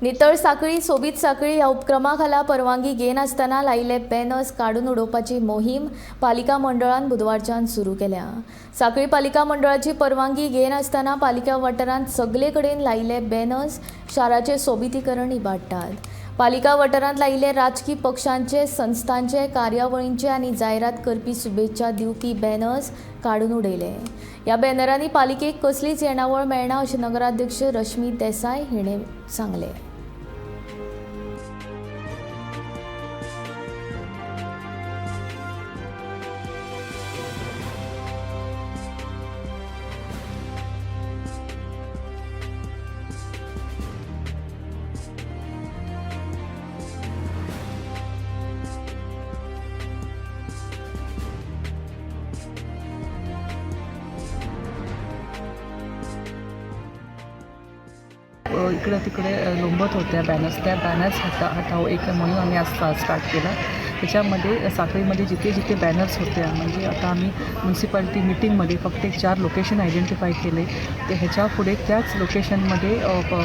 नितळ साखळी सोबीत साखळी ह्या उपक्रमाखाला परवानगी घेनासतना लायिल्ले बॅनर्स काडून उडोवपाची मोहीम पालिका मंडळान बुधवारच्यान सुरू केल्या। साखळी पालिका मंडळाची परवानगी घेनासतना पालिका वाठारांत सगळे कडेन लायिल्ले बॅनर्स शाराचे सोबितीकरण इबाडटात। पालिका वाठारांत लायिल्ले राजकीय पक्षांचे, संस्थांचे, कार्यावळींचे आनी जायरात करपी शुभेच्छा दिवपी बॅनर्स काडून उडयले। ह्या बॅनरांनी पालिकेक कसलीच येणावळ मेळना अशें नगराध्यक्ष रश्मी देसाय हिणें सांगलें। इकडे तिकडे लोंबत होत्या बॅनर्स, त्या बॅनर्स हटाव एक मोहीम आम्ही आज स्टार्ट केला। त्याच्यामध्ये साखळीमध्ये जिथे जिथे बॅनर्स होत्या, म्हणजे आता आम्ही म्युन्सिपाल्टी मीटिंगमध्ये फक्त 4 लोकेशन आयडेंटिफाय केले, ते ह्याच्या पुढे त्याच लोकेशनमध्ये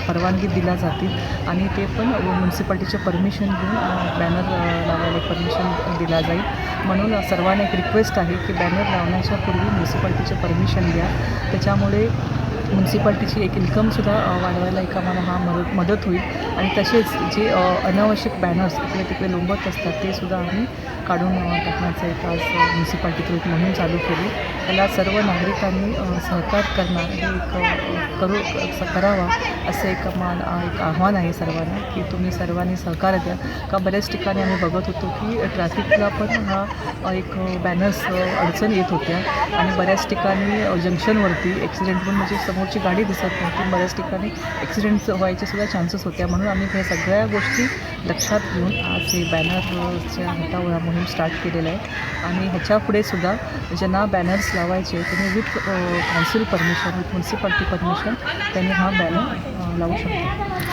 परवानगी दिल्या जातील आणि ते पण म्युन्सिपाल्टीचं परमिशन घेऊन बॅनर लावायला परमिशन दिला जाईल। म्हणून सर्वांना एक रिक्वेस्ट आहे की बॅनर लावण्याच्या पूर्वी म्युन्सिपाल्टीचं परमिशन घ्या। त्याच्यामुळे म्युन्सिपाल्टीची एक इन्कमसुद्धा वाढवायला एक आम्हाला मदत होईल आणि तसेच जे अनावश्यक बॅनर्स इकडे तिकडे लोंबत असतात ते सुद्धा आम्ही काढून टाकण्याचं एक आज म्युन्सिपाल्टीतून एक मोहीम चालू केली। त्याला सर्व नागरिकांनी सहकार करणार हे करावा असं एक आव्हान आहे सर्वांना की तुम्ही सर्वांनी सहकार्य द्या। का बऱ्याच ठिकाणी आम्ही बघत होतो की ट्रॅफिकला पण हा एक बॅनर्स अडचण येत होत्या आणि बऱ्याच ठिकाणी जंक्शनवरती ॲक्सिडेंट पण म्हणजे समोरची गाडी दिसत नव्हती, बऱ्याच ठिकाणी ॲक्सिडेंट्स व्हायचे सुद्धा चान्सेस होत्या। म्हणून आम्ही ह्या सगळ्या गोष्टी लक्षात घेऊन आज हे बॅनरच्या हटाव मोहीम स्टार्ट केलेलं आहे आणि ह्याच्या पुढे सुद्धा ज्यांना बॅनर्स लावायचे त्यांनी with council permission, with municipality permission त्यांनी हा बॅनर लावू शकतो।